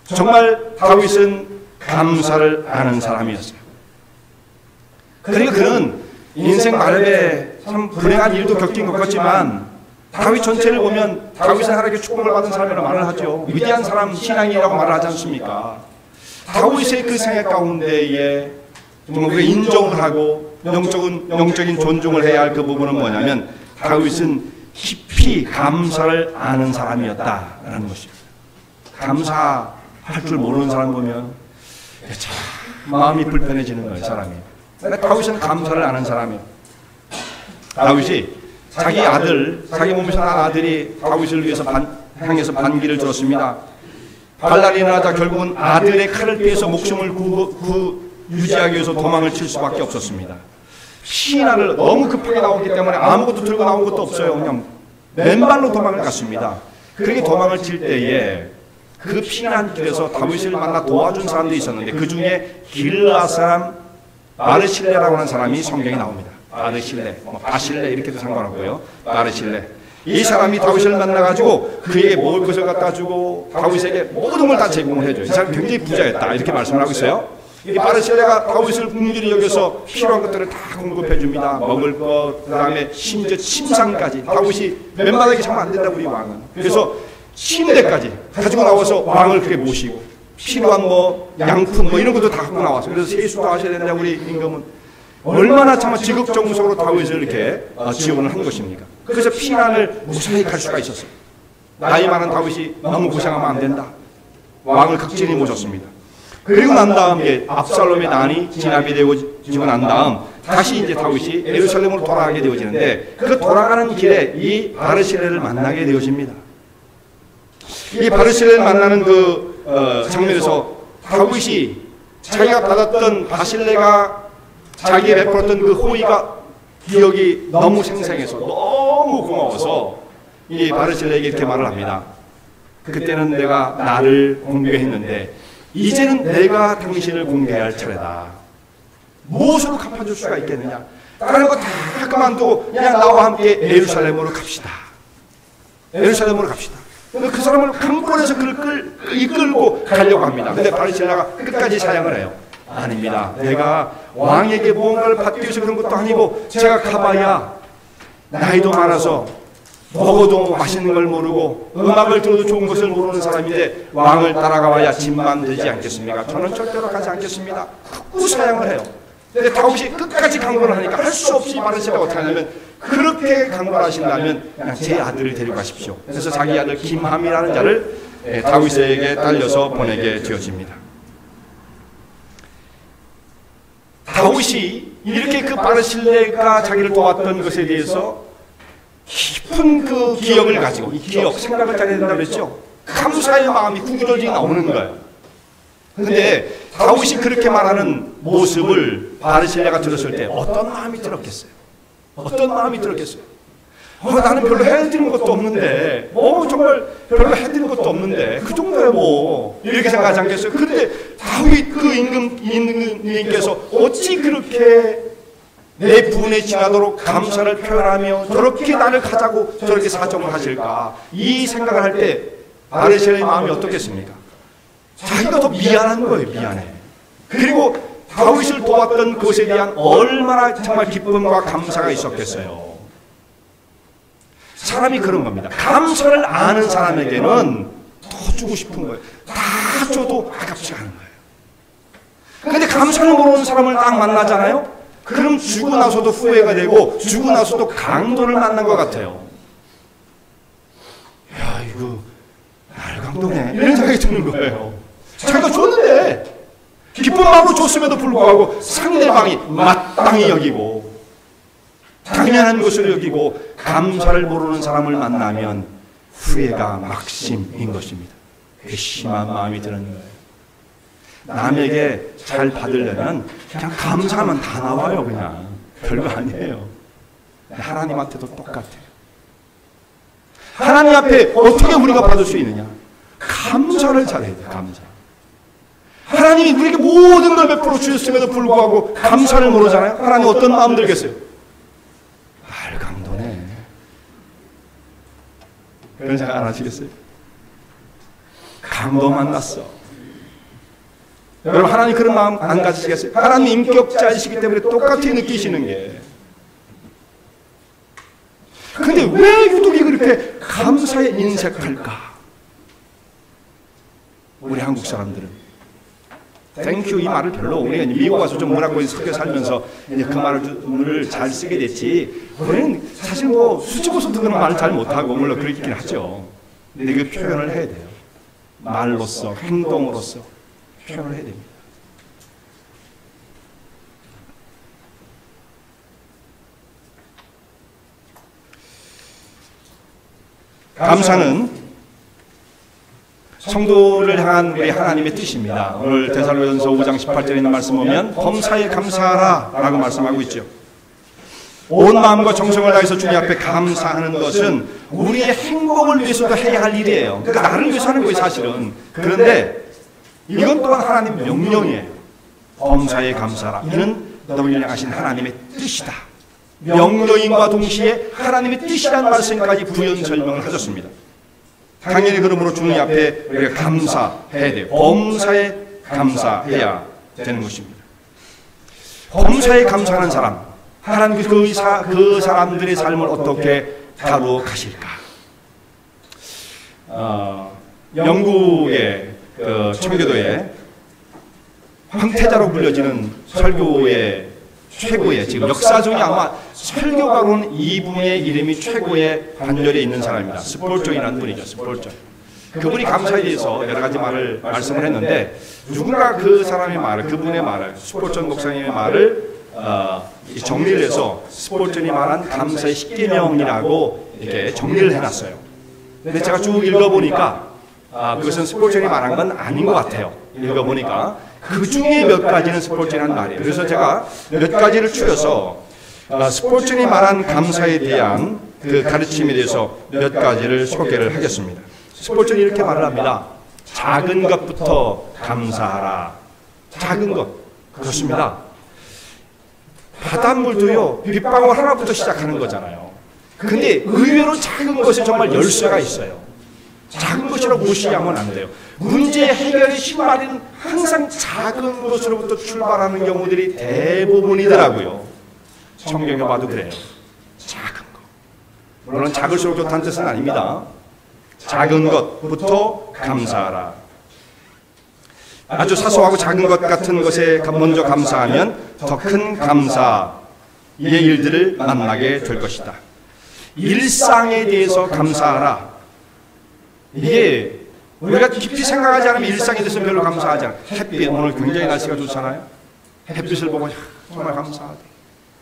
정말 다윗은 감사를 아는 사람이었어요. 그러니까 그는 인생 말에 참 불행한 일도 겪인 것 같지만 다윗 전체를 보면 다윗은 하나님께 축복을 받은 사람이라고 말을 하죠. 위대한 사람, 신앙이라고 말을 하지 않습니까? 다윗의 그 생애 가운데에 정말 우리가 인정을 하고 영적인 존중을 해야 할 그 부분은 뭐냐면 다윗은 깊이 감사를 아는 사람이었다라는 것입니다. 감사할 줄 모르는 사람 보면 참 마음이 불편해지는 거예요, 사람이. 근데 다윗은 감사를 아는 사람이에요. 다윗이 자기 아들, 자기 몸에서 난 아들이 다윗을 위해서 향해서 반기를 들었습니다. 반란이 일어나자 결국은 아들의 칼을 피해서 목숨을 유지하기 위해서 도망을 칠 수밖에 없었습니다. 피난을 너무 급하게 나오기 때문에 아무것도 들고 나온 것도 없어요. 그냥 맨발로 도망을 갔습니다. 그렇게 도망을 칠 때에 그 피난길에서 다윗을 만나 도와준 사람들이 있었는데 그 중에 길르앗 사람 바르실레라고 하는 사람이 성경에 나옵니다. 바르실레, 바실레 이렇게도 상관없고요. 바르실레. 이 사람이 다윗을 만나가지고 그에게 먹을 것을 갖다 주고 다윗에게 모든 걸 다 제공을 해줘요. 이 사람이 굉장히 부자였다 이렇게 말씀을 하고 있어요. 이 바르실레가 다윗을 긍휼히 여겨서 필요한 것들을 다 공급해 줍니다. 먹을 것, 그 다음에 심지어 침상까지. 다윗이 맨바닥에 자면 안 된다 우리 왕은. 그래서 침대까지 가지고 나와서 왕을 그렇게 모시고 필요한 양품 이런 것도 다 갖고 나와서 그래서 세수도 하셔야 된다 우리 임금은. 얼마나 정말 지극정성으로 다윗을 이렇게 지원을 한 것입니까? 그래서 피난을 무사히 갈 수가 있었어요. 나이 많은 다윗이 너무 고생하면 안 된다. 왕을 극진히 모셨습니다. 그리고 난 다음에 압살롬의 난이 진압이 되고 난 다음 다시 이제 다윗이 예루살렘으로 돌아가게 되어지는데 그 돌아가는 길에 이 바르실레를 만나게 되어집니다. 이 바르실레를 만나는 그 장면에서 다윗이 자기가 받았던 바실레가 자기에 베풀었던 그 호의가 기억이 너무 생생해서 너무 고마워서 이 바르실레에게 이렇게 말을 합니다. 그때는 내가 나를 공개했는데 이제는 내가 당신을 공개할 차례다. 무엇으로 갚아줄 수가 있겠느냐? 다른 거 다 그만두고 그냥 나와 함께 예루살렘으로 갑시다. 예루살렘으로 갑시다. 그 사람을 강권해서 그를 이끌고 가려고 합니다. 근데 바르실레가 끝까지 사양을 해요. 아닙니다. 내가 왕에게 무언가를 받기 위해서 그런 것도 아니고 제가 가봐야 나이도 많아서 먹어도 맛있는 걸 모르고 음악을 들어도 좋은 것을 모르는 사람인데 왕을 따라가봐야 집만 되지 않겠습니까? 저는 절대로 가지 않겠습니다. 극구 사양을 해요. 근데 다윗이 끝까지 강권을 하니까 할 수 없이 바르실레가 어떻게 하냐면 그렇게 강권을 하신다면 그냥 제 아들을 데려가십시오. 그래서 자기 아들 김함이라는 자를 다윗에게 딸려서 보내게 되어집니다. 다윗이 이렇게 그 바르실레가 자기를 도왔던 것에 대해서 깊은 그 기억을 가지고 이 기억, 생각을 잘해야 된다고 그랬죠. 감사의 마음이 구구절절히 나오는 거예요. 그런데 다윗이 그렇게 말하는 모습을 바르실레가 들었을 때 어떤 마음이 들었겠어요? 어떤 마음이 들었겠어요? 나는 별로 해드린 것도 없는데 정말 별로 해드린 것도 없는데 그 정도야 이렇게 생각하지 않겠어요? 그런데 다윗 그 임금님께서 어찌 그렇게 내 분에 지나도록 감사를 표현하며 저렇게 나를 가자고 저렇게 사정을 하실까? 이 생각을 할 때 바르실레의 마음이 어떻겠습니까? 자기가 더 미안한 거예요. 미안해. 그리고 다윗을 도왔던 것에 대한 얼마나 정말 기쁨과 감사가 있었겠어요. 사람이 그런 겁니다. 감사를 아는 사람에게는 더 주고 싶은 거예요. 다 줘도 아깝지 않은 거예요. 그런데 감사를 모르는 사람을 딱 만나잖아요. 그럼 주고 나서도 후회가 되고 주고 나서도 강도를 만난 것 같아요. 야, 이거 날 강도네 이런 생각이 드는 거예요. 자기가 줬는데 기쁜 마음으로 줬음에도 불구하고 상대방이 마땅히 여기고 당연한 것을 여기고 감사를 모르는 사람을 만나면 후회가 막심인 것입니다. 괘씸한 마음이 드는 거예요. 남에게 잘 받으려면 그냥 감사하면 다 나와요. 그냥 별거 아니에요. 하나님한테도 똑같아요. 하나님 앞에 어떻게 우리가 받을 수 있느냐? 감사를 잘해야 돼요. 감사. 하나님이 우리에게 모든 걸 베풀어 주셨음에도 불구하고 감사를 모르잖아요. 하나님 어떤 마음 들겠어요? 강도네. 그런 생각 안 하시겠어요? 강도 만났어. 여러분 하나님 그런 마음 안 가지시겠어요? 하나님 인격자이시기 때문에 똑같이 느끼시는 게. 근데 근데 왜 유독 그렇게 감사에 인색할까? 우리 한국 사람들은 땡큐 이 말을 별로, 우리가 미국 와서 좀 문화권에 섞여 살면서 이제 그 말을 잘 쓰게 됐지, 우리는 사실 뭐 수치고서 그런 말을 잘 못하고 물론 그렇긴 하죠. 근데 그 표현을 해야 돼요. 말로써, 행동으로써 표현을 해야 됩니다. 감사는 성도를 향한 우리 하나님의 뜻입니다. 오늘 데살로니가전서 5장 18절에 있는 말씀 보면 범사에 감사하라 라고 말씀하고 있죠. 온 마음과 정성을 다해서 주님 앞에 감사하는 것은 우리의 행복을 위해서도 해야 할 일이에요. 그러니까 나를 위해서 하는 거예요, 사실은. 그런데 이건 또한 하나님 명령이에요. 범사에 감사하라. 이는 너를 향하신 하나님의 뜻이다. 명령인과 동시에 하나님의 뜻이라는 말씀까지 부연 설명을 하셨습니다. 당연히 그러므로 주님 앞에 우리가 감사해야 돼요. 범사에 감사해야 되는 것입니다. 범사에 감사하는 사람, 하나님 그 사람들의 삶을 어떻게 다루어가실까? 영국의 청교도에 황태자로 불려지는 설교의 최고의, 지금 역사적인 아마 설교가로는 이분의 이름이 최고의 반열에 있는 사람입니다. 스폴전이라는 분이죠. 스폴전. 그분이 감사에 대해서 여러 가지 말씀을 했는데, 누군가 그 사람의 말을, 그분의 말을, 스폴전 목사님의 말을 정리를 해서 스폴전이 말한 감사의 10계명이라고 이렇게 정리를 해놨어요. 근데 제가 쭉 읽어보니까 그것은 스폴전이 말한 건 아닌 것 같아요. 읽어보니까 그 중에 몇 가지는 스폴전이라는 말이에요. 그래서 제가 몇 가지를 추려서 스폴전이 말한 감사에 대한 그 가르침에 대해서 몇 가지를 소개를 하겠습니다. 스폴전이 이렇게 말을 합니다. 작은 것부터 감사하라. 작은 것. 그렇습니다. 바닷물도요, 빗방울 하나부터 시작하는 거잖아요. 근데 의외로 작은 것에 정말 열쇠가 있어요. 작은 것이라고 무시하면 안 돼요. 문제 해결의 신발은 항상 작은 것으로부터 출발하는 경우들이 대부분이더라고요. 성경에 봐도 그래요. 작은 것. 물론 작을수록 좋다는 뜻은 아닙니다. 작은 것부터 감사하라. 아주 사소하고 작은 것 같은 것에 먼저 감사하면 더 큰 감사의 일들을 만나게 될 것이다. 일상에 대해서 감사하라. 이게 우리가 깊이 생각하지 않으면 일상에 대해서 별로 감사하지 않아요. 햇빛, 오늘 굉장히 날씨가 좋잖아요. 햇빛을 보고 정말 감사하다.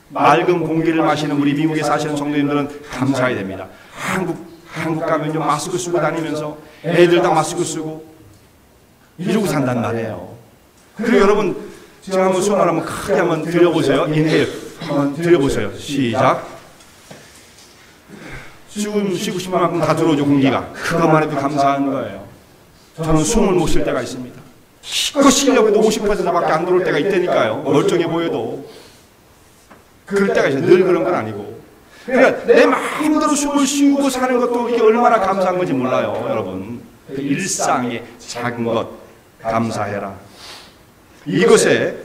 맑은 공기를 마시는 우리 미국에 사시는 성도님들은 감사해야 됩니다. 한국 가면 좀 마스크 쓰고 다니면서 애들 다 마스크 쓰고 이러고 산단 말이에요. 그리고 여러분, 제가 한번 손을 한번 크게 한번 들여보세요. 인헬 한번 들여보세요. 시작. 숨 쉬고 싶은 만큼 다 들어오죠, 공기가. 그것만 해도 감사한 거예요. 저는 숨을 못 쉴 때가 있습니다. 실컷 쉬려고 해도 50%밖에 안 들어올 때가 있다니까요. 멀쩡해 보여도. 그럴 때가 있어요. 늘 그런 건 아니고. 그러니까 내 마음대로 숨을 쉬고 사는 것도 이게 얼마나 감사한 건지 몰라요, 여러분. 그 일상의 작은 것 감사해라. 이것에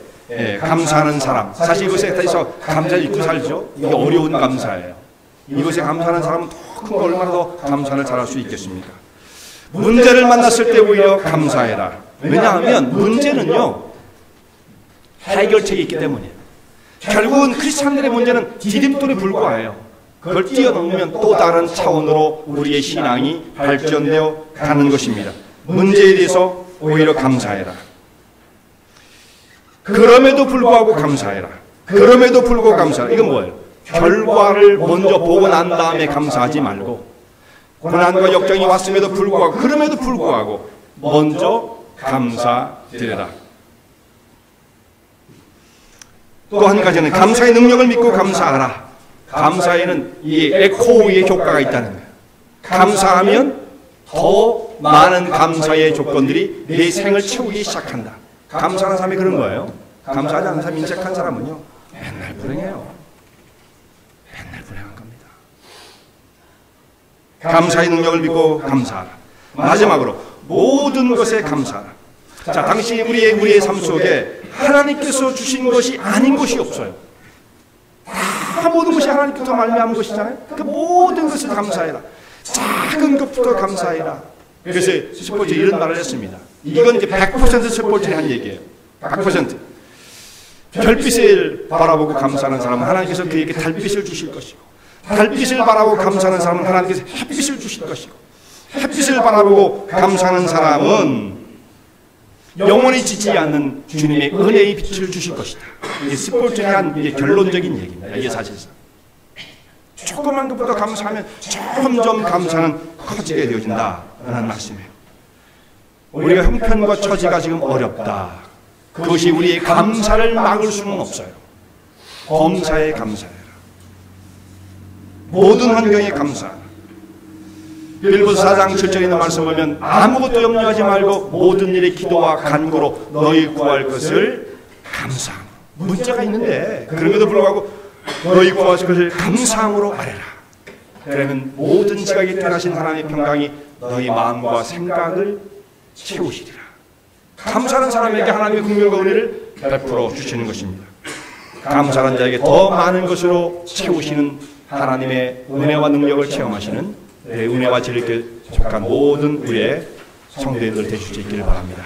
감사하는 사람, 사실 이것에 대해서 감사를 잊고 살죠. 이게 어려운 감사예요. 이것에 감사하는 사람은 더 큰 거 얼마나 더 감사를 잘할 수 있겠습니까? 문제를 만났을 때 오히려 감사해라. 왜냐하면 문제는요, 해결책이 있기 때문이에요. 결국은 크리스찬들의 문제는 디딤돌에 불과해요. 그걸 뛰어넘으면 또 다른 차원으로 우리의 신앙이 발전되어 가는 것입니다. 문제에 대해서 오히려 감사해라. 그럼에도 불구하고 감사해라. 그럼에도 불구하고 감사해라. 이건 뭐예요? 결과를 먼저 보고 난 다음에 감사하지 말고, 고난과 역정이 왔음에도 불구하고, 그럼에도 불구하고 먼저 감사드려라. 또 한 가지는 감사의 능력을 믿고 감사하라. 감사에는 이 에코의 효과가 있다는 거예요. 감사하면 더 많은 감사의 조건들이 내 생을 채우기 시작한다. 감사하는 사람이 그런 거예요. 감사하지 않는 사람, 인색한 사람은요, 맨날 불행해요. 맨날 불행한 겁니다. 감사의 능력을 믿고 감사하라. 마지막으로 모든 것에 감사하라. 자, 당시 우리의 삶 속에 하나님께서 주신 것이 아닌 것이 없어요. 다 모든 것이 하나님부터 말미암은 것이잖아요. 그 모든 것을 감사해라. 작은 것부터 감사해라. 그래서 스폴전이 이런 말을 했습니다. 이건 이제 100% 스폴전이 한 얘기예요. 100%. 별빛을 바라보고 감사하는 사람은 하나님께서 그에게 달빛을 주실 것이고, 달빛을 바라보고 감사하는 사람은 하나님께서 햇빛을 주실 것이고, 햇빛을 바라보고 감사하는 사람은 영원히 지지 않는 주님의 은혜의 빛을 주실 것이다. 이게 스폴전이 한 결론적인 얘기입니다. 이게 사실상 조그만 것부터 감사하면 점점 감사는 커지게 되어진다라는 말씀이에요. 우리가 형편과 처지가 지금 어렵다. 그것이 우리의 감사를 막을 수는 없어요. 범사에 감사해라. 모든 환경에 감사하라. 빌보서 4장 7절에 있는 말씀 보면 아무것도 염려하지 말고 모든 일에 기도와 간구로 너희 구할 것을 감사함. 문자가 있는데 그런데도 불구하고 너희 구할 것을 감사함으로 아뢰라. 그러면 모든 지각에 태어나신 하나님의 평강이 너희 마음과 생각을 채우시리라. 감사하는 사람에게 하나님의 긍휼과 은혜를 베풀어 주시는 것입니다. 감사하는 자에게 더 많은 것으로 채우시는 하나님의 은혜와 능력을 체험하시는 은혜와 진리께 속한 모든 우리의 성도인들 되실 수 있기를 바랍니다.